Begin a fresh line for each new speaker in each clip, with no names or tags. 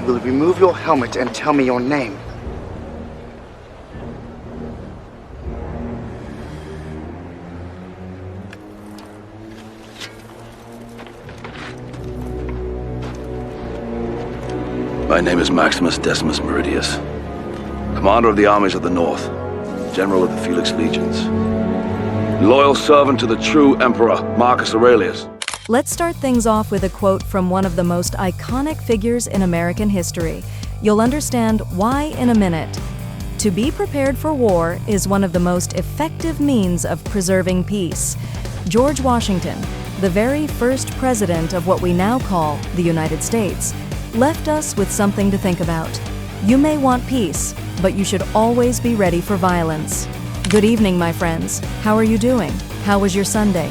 will remove your helmet and tell me your name.
My name is Maximus Decimus Meridius, commander of the armies of the North, general of the Felix Legions, loyal servant to the true Emperor, Marcus Aurelius.
Let's start things off with a quote from one of the most iconic figures in American history. You'll understand why in a minute. To be prepared for war is one of the most effective means of preserving peace. George Washington, the very first president of what we now call the United States, left us with something to think about. You may want peace, but you should always be ready for violence. Good evening, my friends. How are you doing? How was your Sunday?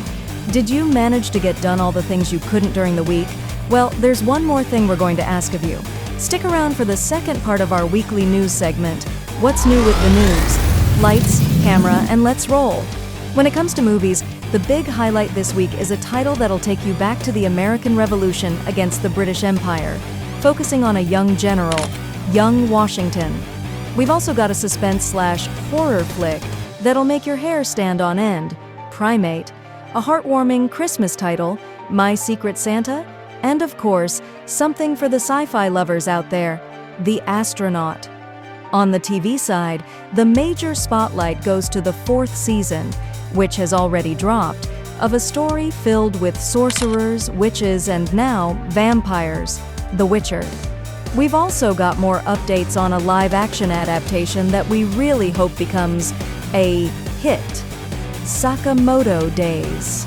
Did you manage to get done all the things you couldn't during the week? Well, there's one more thing we're going to ask of you. Stick around for the second part of our weekly news segment, What's New with the News? Lights, camera, and let's roll. When it comes to movies, the big highlight this week is a title that'll take you back to the American Revolution against the British Empire, focusing on a young general, young Washington. We've also got a suspense/horror flick that'll make your hair stand on end, Primate, a heartwarming Christmas title, My Secret Santa, and of course, something for the sci-fi lovers out there, The Astronaut. On the TV side, the major spotlight goes to the 4th season, which has already dropped, of a story filled with sorcerers, witches, and now vampires, The Witcher. We've also got more updates on a live-action adaptation that we really hope becomes a hit, Sakamoto Days,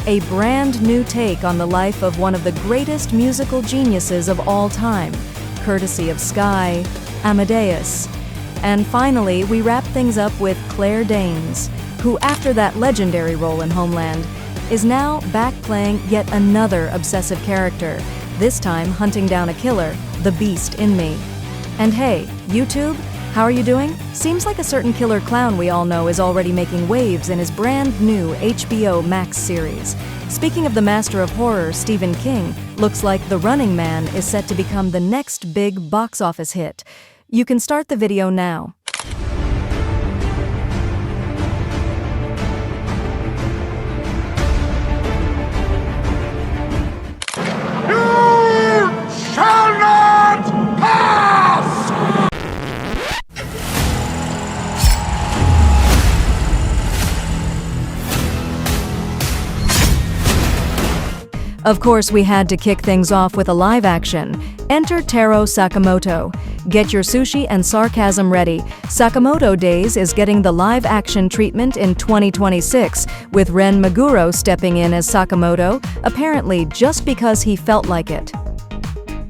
a brand new take on the life of one of the greatest musical geniuses of all time, courtesy of Sky, Amadeus. And finally, we wrap things up with Claire Danes, who, after that legendary role in Homeland, is now back playing yet another obsessive character, this time hunting down a killer, the beast in me. And hey, YouTube, how are you doing? Seems like a certain killer clown we all know is already making waves in his brand new HBO Max series. Speaking of the master of horror, Stephen King, looks like The Running Man is set to become the next big box office hit. You can start the video now.
Shall not pass!
Of course, we had to kick things off with a live action. Enter Taro Sakamoto. Get your sushi and sarcasm ready. Sakamoto Days is getting the live action treatment in 2026, with Ren Meguro stepping in as Sakamoto, apparently just because he felt like it.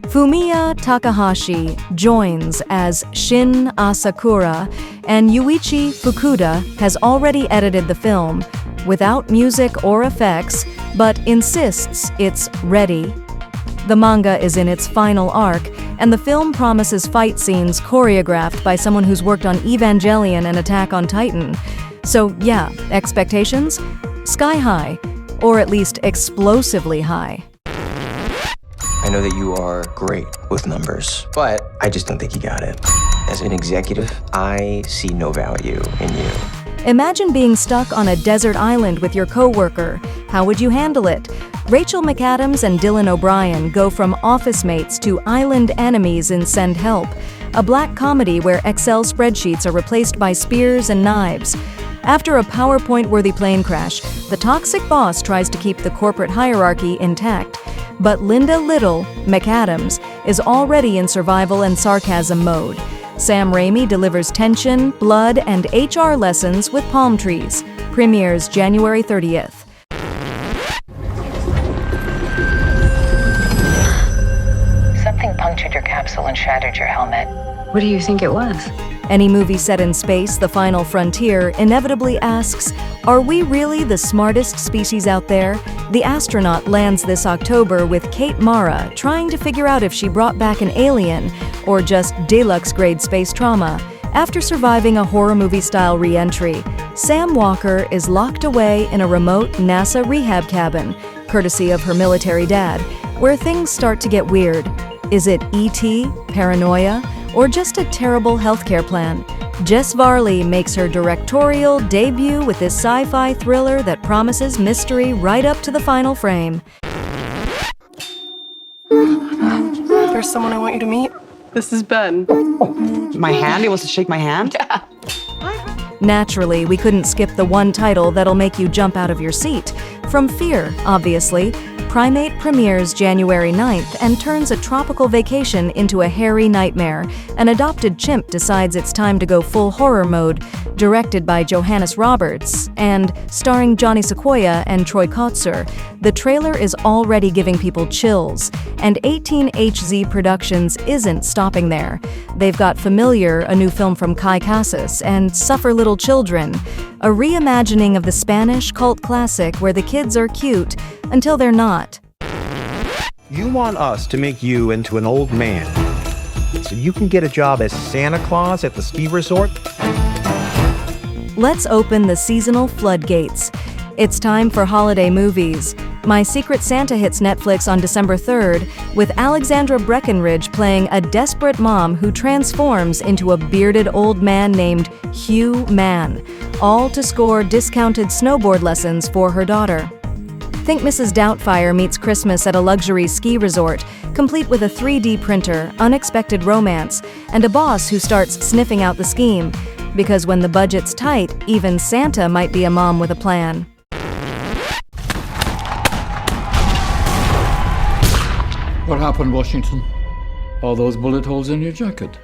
Fumiya Takahashi joins as Shin Asakura, and Yuichi Fukuda has already edited the film, without music or effects, but insists it's ready. The manga is in its final arc, and the film promises fight scenes choreographed by someone who's worked on Evangelion and Attack on Titan. So yeah, expectations? Sky high, or at least explosively high.
I know that you are great with numbers, but I just don't think you got it. As an executive, I see no value in you.
Imagine being stuck on a desert island with your coworker. How would you handle it? Rachel McAdams and Dylan O'Brien go from office mates to island enemies in Send Help, a black comedy where Excel spreadsheets are replaced by spears and knives. After a PowerPoint-worthy plane crash, the toxic boss tries to keep the corporate hierarchy intact. But Linda Little, McAdams, is already in survival and sarcasm mode. Sam Raimi delivers tension, blood, and HR lessons with palm trees. Premieres January 30th.
Something punctured your capsule and shattered your helmet.
What do you think it was?
Any movie set in space, The Final Frontier, inevitably asks, are we really the smartest species out there? The Astronaut lands this October with Kate Mara trying to figure out if she brought back an alien or just deluxe-grade space trauma. After surviving a horror movie-style re-entry, Sam Walker is locked away in a remote NASA rehab cabin, courtesy of her military dad, where things start to get weird. Is it E.T., paranoia, or just a terrible healthcare plan? Jess Varley makes her directorial debut with this sci-fi thriller that promises mystery right up to the final frame.
There's someone I want you to meet. This is Ben.
My hand? He wants to shake my hand?
Yeah.
Naturally, we couldn't skip the one title that'll make you jump out of your seat. From Fear, obviously, Primate premieres January 9th and turns a tropical vacation into a hairy nightmare. An adopted chimp decides it's time to go full horror mode. Directed by Johannes Roberts and starring Johnny Sequoia and Troy Kotsur, the trailer is already giving people chills. And 18HZ Productions isn't stopping there. They've got Familiar, a new film from Kai Casas, and Suffer Little Children, a reimagining of the Spanish cult classic where the kids are cute until they're not.
You want us to make you into an old man so you can get a job as Santa Claus at the ski resort?
Let's open the seasonal floodgates. It's time for holiday movies. My Secret Santa hits Netflix on December 3rd, with Alexandra Breckenridge playing a desperate mom who transforms into a bearded old man named Hugh Man, all to score discounted snowboard lessons for her daughter. Think Mrs. Doubtfire meets Christmas at a luxury ski resort, complete with a 3D printer, unexpected romance, and a boss who starts sniffing out the scheme. Because when the budget's tight, even Santa might be a mom with a plan.
What happened, Washington? All those bullet holes in your jacket?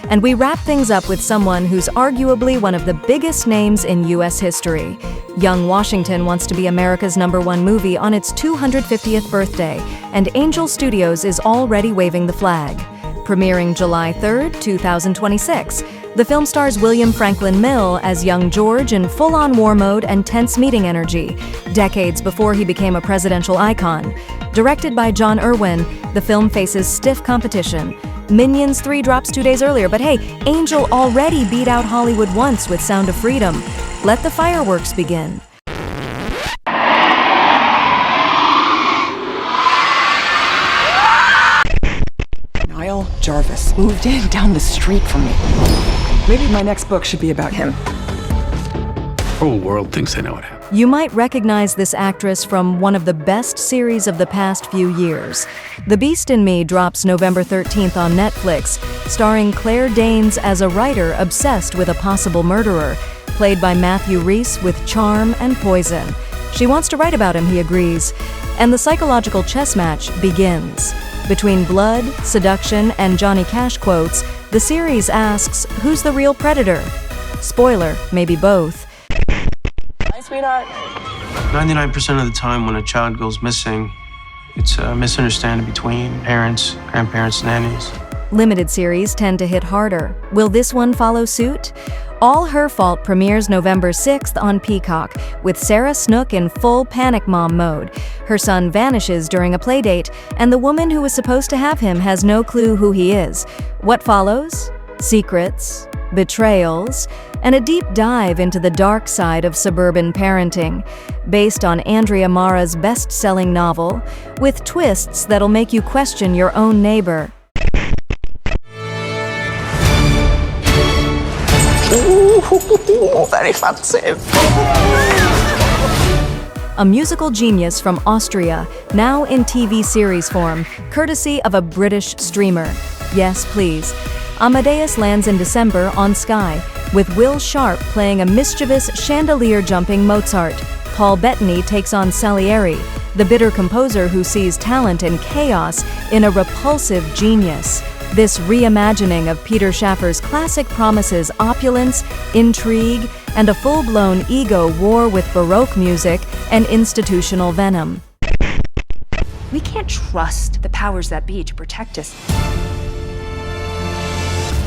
And we wrap things up with someone who's arguably one of the biggest names in U.S. history. Young Washington wants to be America's #1 movie on its 250th birthday, and Angel Studios is already waving the flag. Premiering July 3rd, 2026. The film stars William Franklin Mill as young George in full-on war mode and tense meeting energy, decades before he became a presidential icon. Directed by John Irwin, the film faces stiff competition. Minions 3 drops 2 days earlier, but hey, Angel already beat out Hollywood once with Sound of Freedom. Let the fireworks begin.
Niall Jarvis moved in down the street from me. Maybe my next book should be about him.
The whole world thinks they know what happened.
You might recognize this actress from one of the best series of the past few years. The Beast in Me drops November 13th on Netflix, starring Claire Danes as a writer obsessed with a possible murderer, played by Matthew Rhys with charm and poison. She wants to write about him, he agrees. And the psychological chess match begins. Between blood, seduction, and Johnny Cash quotes, the series asks, who's the real predator? Spoiler, maybe both.
Hi, sweetheart.
99% of the time when a child goes missing, it's a misunderstanding between parents, grandparents, nannies.
Limited series tend to hit harder. Will this one follow suit? All Her Fault premieres November 6th on Peacock, with Sarah Snook in full panic mom mode. Her son vanishes during a playdate, and the woman who was supposed to have him has no clue who he is. What follows? Secrets, betrayals, and a deep dive into the dark side of suburban parenting. Based on Andrea Mara's best-selling novel, with twists that'll make you question your own neighbor.
Ooh, very fancy.
A musical genius from Austria, now in TV series form, courtesy of a British streamer. Yes, please. Amadeus lands in December on Sky, with Will Sharp playing a mischievous chandelier-jumping Mozart. Paul Bettany takes on Salieri, the bitter composer who sees talent and chaos in a repulsive genius. This reimagining of Peter Shaffer's classic promises opulence, intrigue, and a full-blown ego war with Baroque music and institutional venom.
We can't trust the powers that be to protect us.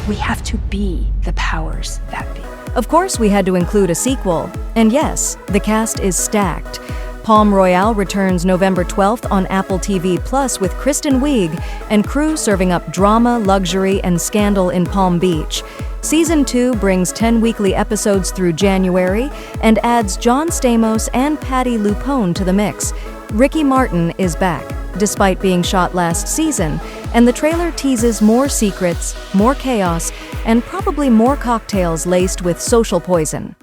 We have to be the powers that be.
Of course, we had to include a sequel. And yes, the cast is stacked. Palm Royale returns November 12th on Apple TV Plus with Kristen Wiig and crew serving up drama, luxury, and scandal in Palm Beach. Season 2 brings 10 weekly episodes through January and adds John Stamos and Patti LuPone to the mix. Ricky Martin is back. Despite being shot last season, and the trailer teases more secrets, more chaos, and probably more cocktails laced with social poison.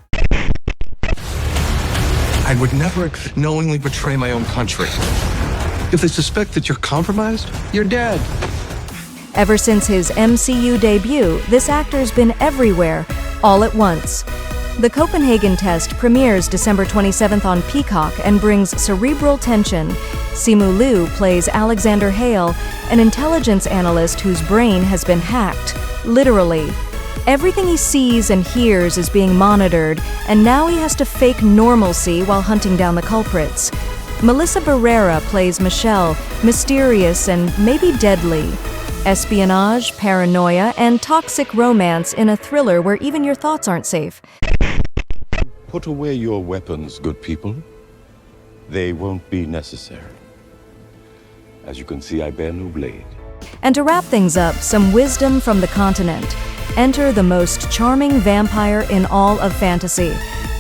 I would never knowingly betray my own country. If they suspect that you're compromised, you're dead.
Ever since his MCU debut, this actor's been everywhere, all at once. The Copenhagen test premieres December 27th on Peacock and brings cerebral tension. Simu Liu plays Alexander Hale, an intelligence analyst whose brain has been hacked, literally. Everything he sees and hears is being monitored, and now he has to fake normalcy while hunting down the culprits. Melissa Barrera plays Michelle, mysterious and maybe deadly. Espionage, paranoia, and toxic romance in a thriller where even your thoughts aren't safe.
Put away your weapons, good people. They won't be necessary. As you can see, I bear no blade.
And to wrap things up, some wisdom from the continent. Enter the most charming vampire in all of fantasy.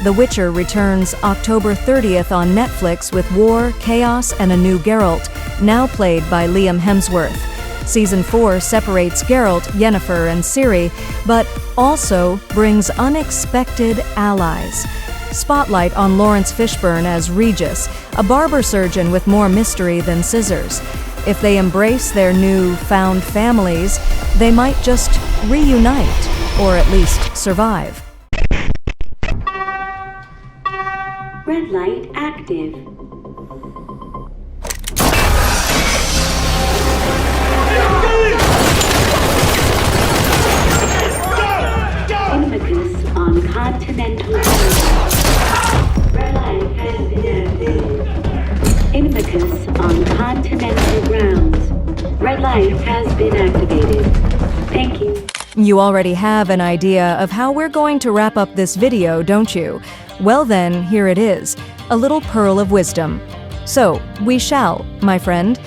The Witcher returns October 30th on Netflix with war, chaos, and a new Geralt, now played by Liam Hemsworth. Season 4 separates Geralt, Yennefer, and Ciri, but also brings unexpected allies. Spotlight on Lawrence Fishburne as Regis, a barber surgeon with more mystery than scissors. If they embrace their new-found families, they might just reunite, or at least survive.
Red light active. Impetus on continental grounds. Red light has been activated. Impetus on continental grounds. Red light has been activated. Thank you.
You already have an idea of how we're going to wrap up this video, don't you? Well then, here it is, a little pearl of wisdom. So, we shall, my friend.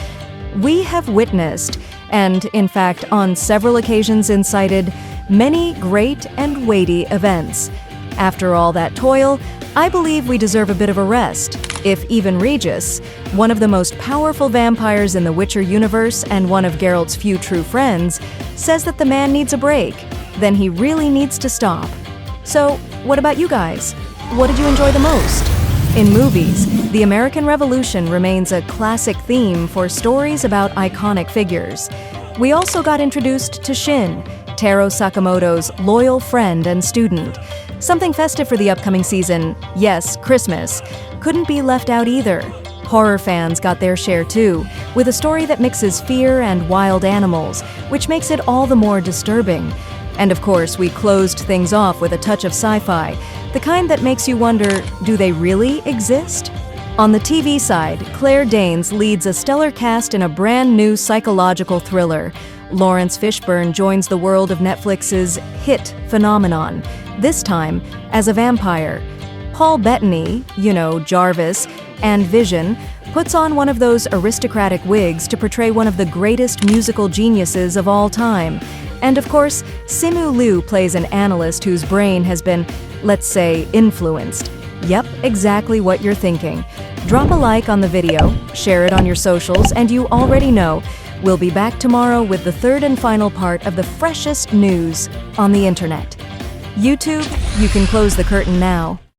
We have witnessed, and in fact on several occasions incited, many great and weighty events. After all that toil, I believe we deserve a bit of a rest. If even Regis, one of the most powerful vampires in the Witcher universe and one of Geralt's few true friends, says that the man needs a break, then he really needs to stop. So, what about you guys? What did you enjoy the most? In movies, the American Revolution remains a classic theme for stories about iconic figures. We also got introduced to Shin, Taro Sakamoto's loyal friend and student. Something festive for the upcoming season, yes, Christmas, couldn't be left out either. Horror fans got their share too, with a story that mixes fear and wild animals, which makes it all the more disturbing. And of course, we closed things off with a touch of sci-fi, the kind that makes you wonder, do they really exist? On the TV side, Claire Danes leads a stellar cast in a brand new psychological thriller. Lawrence Fishburne joins the world of Netflix's hit phenomenon, this time as a vampire. Paul Bettany, Jarvis, and Vision, puts on one of those aristocratic wigs to portray one of the greatest musical geniuses of all time. And of course, Simu Liu plays an analyst whose brain has been, let's say, influenced. Yep, exactly what you're thinking. Drop a like on the video, share it on your socials, and you already know, we'll be back tomorrow with the third and final part of the freshest news on the internet. YouTube, you can close the curtain now.